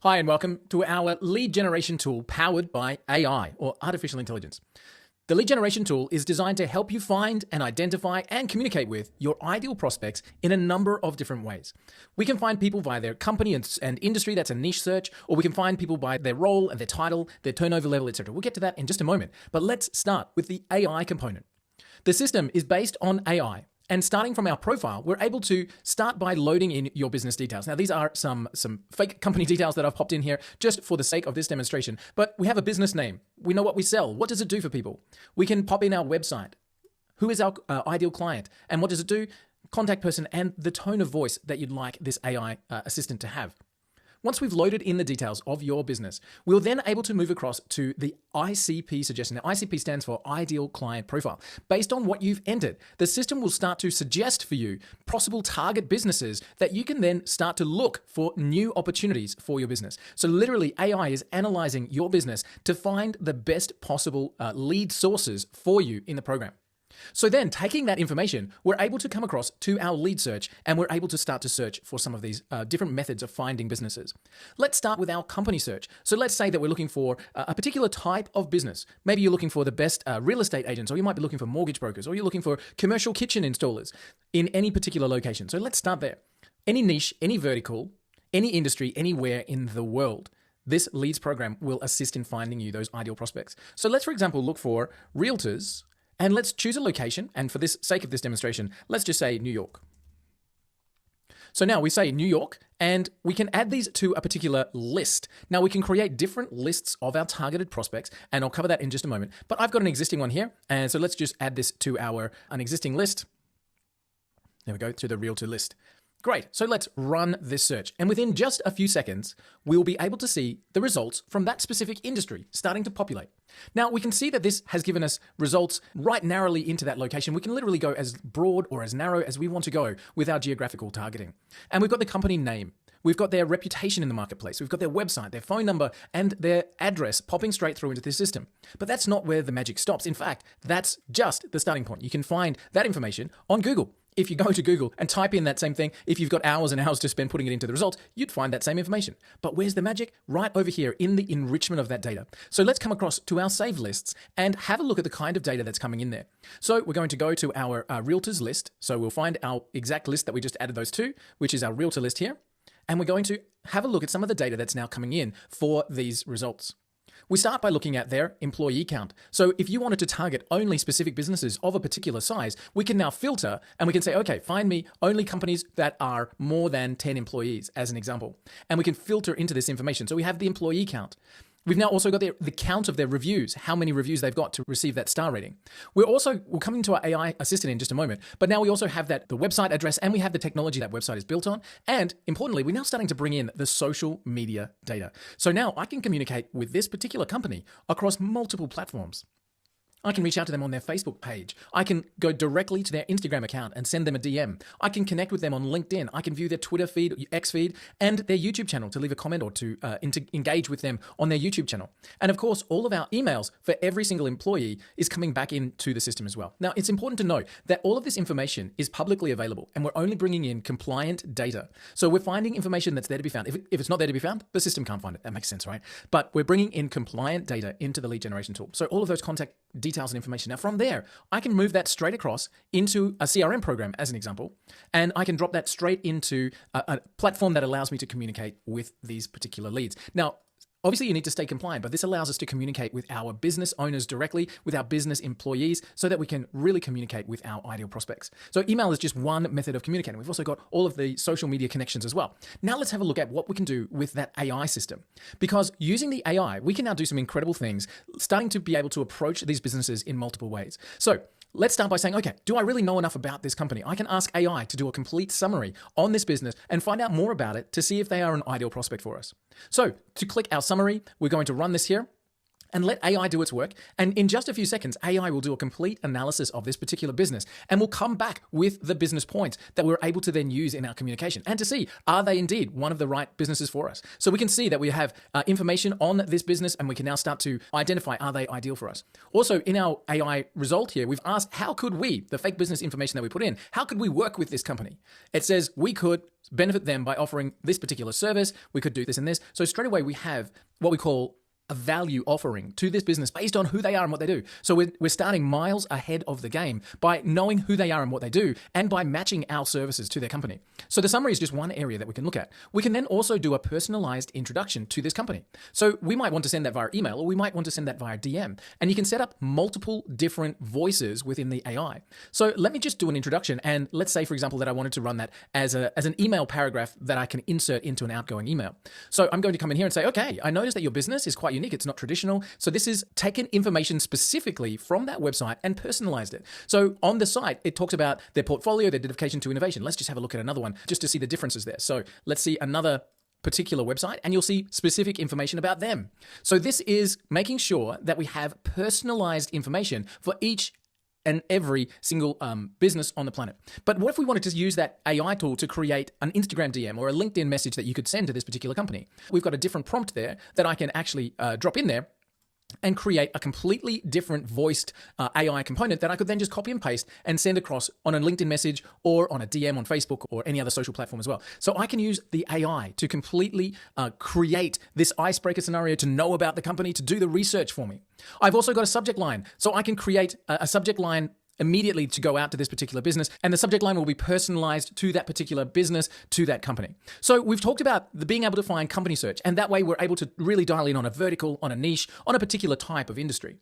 Hi, and welcome to our lead generation tool powered by AI, or artificial intelligence. The lead generation tool is designed to help you find and identify and communicate with your ideal prospects in a number of different ways. We can find people by their company and industry, that's a niche search, or we can find people by their role and their title, their turnover level, etc. We'll get to that in just a moment, but let's start with the AI component. The system is based on AI. And starting from our profile, we're able to start by loading in your business details. Now, these are some fake company details that I've popped in here just for the sake of this demonstration. But we have a business name. We know what we sell. What does it do for people? We can pop in our website. Who is our ideal client? And what does it do? Contact person and the tone of voice that you'd like this AI assistant to have. Once we've loaded in the details of your business, we're then able to move across to the ICP suggestion. Now, ICP stands for Ideal Client Profile. Based on what you've entered, the system will start to suggest for you possible target businesses that you can then start to look for new opportunities for your business. So literally, AI is analyzing your business to find the best possible lead sources for you in the program. So then, taking that information, we're able to come across to our lead search, and we're able to start to search for some of these different methods of finding businesses. Let's start with our company search. So let's say that we're looking for a particular type of business. Maybe you're looking for the best real estate agents, or you might be looking for mortgage brokers, or you're looking for commercial kitchen installers in any particular location. So let's start there. Any niche, any vertical, any industry, anywhere in the world. This leads program will assist in finding you those ideal prospects. So let's, for example, look for realtors. And let's choose a location, and for the sake of this demonstration, let's just say New York. So now we say New York, and we can add these to a particular list. Now we can create different lists of our targeted prospects, and I'll cover that in just a moment. But I've got an existing one here, and so let's just add this to an existing list. There we go, to the realtor list. Great, so let's run this search. And within just a few seconds, we'll be able to see the results from that specific industry starting to populate. Now, we can see that this has given us results right narrowly into that location. We can literally go as broad or as narrow as we want to go with our geographical targeting. And we've got the company name. We've got their reputation in the marketplace. We've got their website, their phone number, and their address popping straight through into the system. But that's not where the magic stops. In fact, that's just the starting point. You can find that information on Google. If you go to Google and type in that same thing, if you've got hours and hours to spend putting it into the results, you'd find that same information. But where's the magic? Right over here in the enrichment of that data. So let's come across to our saved lists and have a look at the kind of data that's coming in there. So we're going to go to our realtors list. So we'll find our exact list that we just added those to, which is our realtor list here. And we're going to have a look at some of the data that's now coming in for these results. We start by looking at their employee count. So if you wanted to target only specific businesses of a particular size, we can now filter and we can say, okay, find me only companies that are more than 10 employees as an example. And we can filter into this information. So we have the employee count. We've now also got the count of their reviews, how many reviews they've got to receive that star rating. We'll come into our AI assistant in just a moment, but now we also have the website address, and we have the technology that website is built on. And importantly, we're now starting to bring in the social media data. So now I can communicate with this particular company across multiple platforms. I can reach out to them on their Facebook page. I can go directly to their Instagram account and send them a DM. I can connect with them on LinkedIn. I can view their Twitter feed, X feed, and their YouTube channel to leave a comment or to engage with them on their YouTube channel. And of course, all of our emails for every single employee is coming back into the system as well. Now, it's important to note that all of this information is publicly available, and we're only bringing in compliant data. So we're finding information that's there to be found. If it's not there to be found, the system can't find it. That makes sense, right? But we're bringing in compliant data into the lead generation tool. So all of those contact details and information. Now from there, I can move that straight across into a CRM program as an example, and I can drop that straight into a platform that allows me to communicate with these particular leads. Now, obviously you need to stay compliant, but this allows us to communicate with our business owners directly, with our business employees, so that we can really communicate with our ideal prospects. So email is just one method of communicating. We've also got all of the social media connections as well. Now let's have a look at what we can do with that AI system. Because using the AI, we can now do some incredible things, starting to be able to approach these businesses in multiple ways. So let's start by saying, okay, do I really know enough about this company? I can ask AI to do a complete summary on this business and find out more about it to see if they are an ideal prospect for us. So to click our summary, we're going to run this here. and let AI do its work. And in just a few seconds, AI will do a complete analysis of this particular business and will come back with the business points that we're able to then use in our communication and to see, are they indeed one of the right businesses for us? So we can see that we have information on this business, and we can now start to identify, are they ideal for us? Also, in our AI result here, we've asked, how could we, the fake business information that we put in, how could we work with this company? It says we could benefit them by offering this particular service. We could do this and this. So straight away, we have what we call a value offering to this business based on who they are and what they do. So we're starting miles ahead of the game by knowing who they are and what they do, and by matching our services to their company. So the summary is just one area that we can look at. We can then also do a personalized introduction to this company. So we might want to send that via email, or we might want to send that via DM. And you can set up multiple different voices within the AI. So let me just do an introduction. And let's say, for example, that I wanted to run that as an email paragraph that I can insert into an outgoing email. So I'm going to come in here and say, okay, I noticed that your business is quite unique. It's not traditional. So this is taken information specifically from that website and personalized it. So on the site, it talks about their portfolio, their dedication to innovation. Let's just have a look at another one just to see the differences there. So let's see another particular website, and you'll see specific information about them. So this is making sure that we have personalized information for each and every single business on the planet. But what if we wanted to use that AI tool to create an Instagram DM or a LinkedIn message that you could send to this particular company? We've got a different prompt there that I can actually drop in there and create a completely different voiced AI component that I could then just copy and paste and send across on a LinkedIn message or on a DM on Facebook or any other social platform as well. So I can use the AI to completely create this icebreaker scenario, to know about the company, to do the research for me. I've also got a subject line. So I can create a subject line immediately to go out to this particular business, and the subject line will be personalized to that particular business, to that company. So we've talked about the being able to find company search, and that way we're able to really dial in on a vertical, on a niche, on a particular type of industry.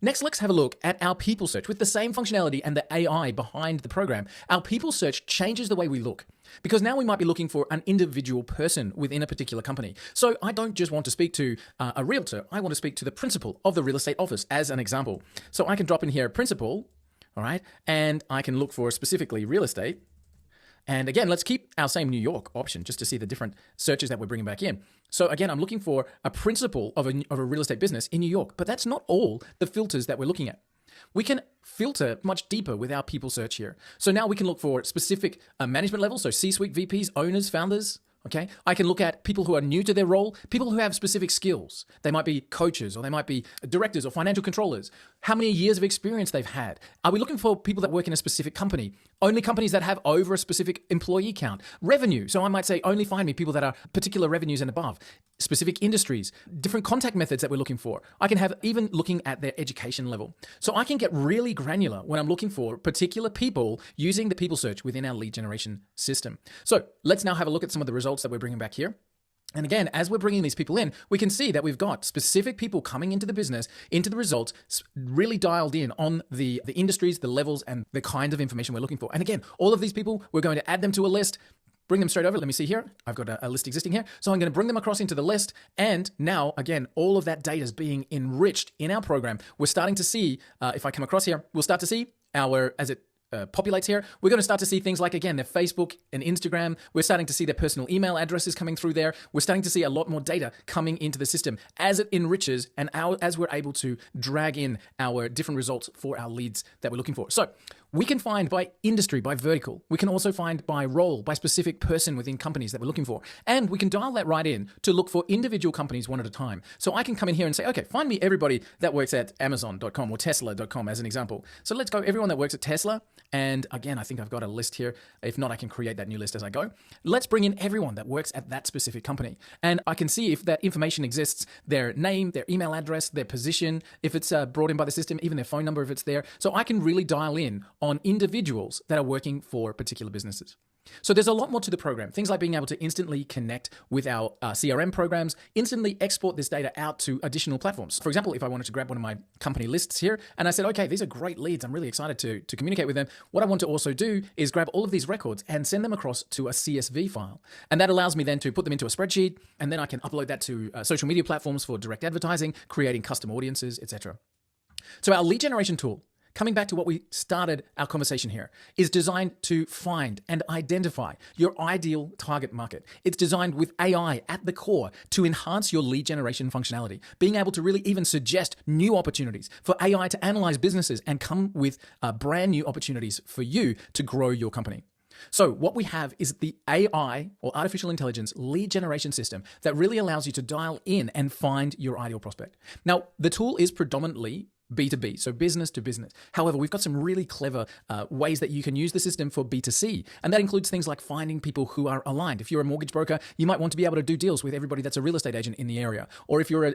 Next, let's have a look at our people search. With the same functionality and the AI behind the program, our people search changes the way we look, because now we might be looking for an individual person within a particular company. So I don't just want to speak to a realtor, I want to speak to the principal of the real estate office as an example. So I can drop in here principal, all right, and I can look for specifically real estate. And again, let's keep our same New York option just to see the different searches that we're bringing back in. So again, I'm looking for a principal of a real estate business in New York, but that's not all the filters that we're looking at. We can filter much deeper with our people search here. So now we can look for specific management levels, so C-suite VPs, owners, founders. Okay, I can look at people who are new to their role, people who have specific skills. They might be coaches, or they might be directors or financial controllers. How many years of experience they've had. Are we looking for people that work in a specific company? Only companies that have over a specific employee count. Revenue. So I might say only find me people that are particular revenues and above. Specific industries, different contact methods that we're looking for. I can have even looking at their education level. So I can get really granular when I'm looking for particular people using the people search within our lead generation system. So let's now have a look at some of the results that we're bringing back here. And again, as we're bringing these people in, we can see that we've got specific people coming into the business, into the results, really dialed in on the industries, the levels, and the kind of information we're looking for. And again, all of these people, we're going to add them to a list, bring them straight over. Let me see here. I've got a list existing here. So I'm going to bring them across into the list. And now, again, all of that data is being enriched in our program. We're starting to see, if I come across here, we'll start to see as it populates here, we're going to start to see things like, again, their Facebook and Instagram. We're starting to see their personal email addresses coming through there. We're starting to see a lot more data coming into the system as it enriches and as we're able to drag in our different results for our leads that we're looking for. So we can find by industry, by vertical. We can also find by role, by specific person within companies that we're looking for. And we can dial that right in to look for individual companies one at a time. So I can come in here and say, okay, find me everybody that works at Amazon.com or Tesla.com as an example. So let's go everyone that works at Tesla. And again, I think I've got a list here. If not, I can create that new list as I go. Let's bring in everyone that works at that specific company. And I can see if that information exists, their name, their email address, their position, if it's brought in by the system, even their phone number if it's there. So I can really dial in on individuals that are working for particular businesses. So there's a lot more to the program. Things like being able to instantly connect with our CRM programs, instantly export this data out to additional platforms. For example, if I wanted to grab one of my company lists here and I said, okay, these are great leads. I'm really excited to communicate with them. What I want to also do is grab all of these records and send them across to a CSV file. And that allows me then to put them into a spreadsheet, and then I can upload that to social media platforms for direct advertising, creating custom audiences, etc. So our lead generation tool coming back to what we started our conversation here, is designed to find and identify your ideal target market. It's designed with AI at the core to enhance your lead generation functionality, being able to really even suggest new opportunities for AI to analyze businesses and come with brand new opportunities for you to grow your company. So what we have is the AI, or artificial intelligence, lead generation system that really allows you to dial in and find your ideal prospect. Now, the tool is predominantly B2B, so business to business. However, we've got some really clever ways that you can use the system for B2C. And that includes things like finding people who are aligned. If you're a mortgage broker, you might want to be able to do deals with everybody that's a real estate agent in the area. Or if you're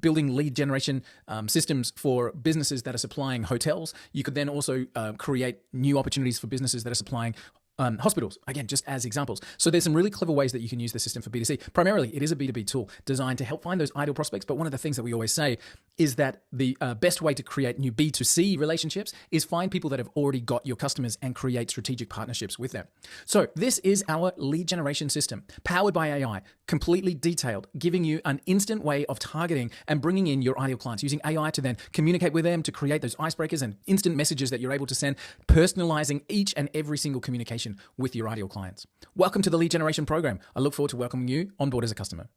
building lead generation systems for businesses that are supplying hotels, you could then also create new opportunities for businesses that are supplying hospitals, again, just as examples. So there's some really clever ways that you can use the system for B2C. Primarily, it is a B2B tool designed to help find those ideal prospects. But one of the things that we always say is that the best way to create new B2C relationships is find people that have already got your customers and create strategic partnerships with them. So this is our lead generation system, powered by AI, completely detailed, giving you an instant way of targeting and bringing in your ideal clients, using AI to then communicate with them, to create those icebreakers and instant messages that you're able to send, personalizing each and every single communication with your ideal clients. Welcome to the Lead Generation Program. I look forward to welcoming you on board as a customer.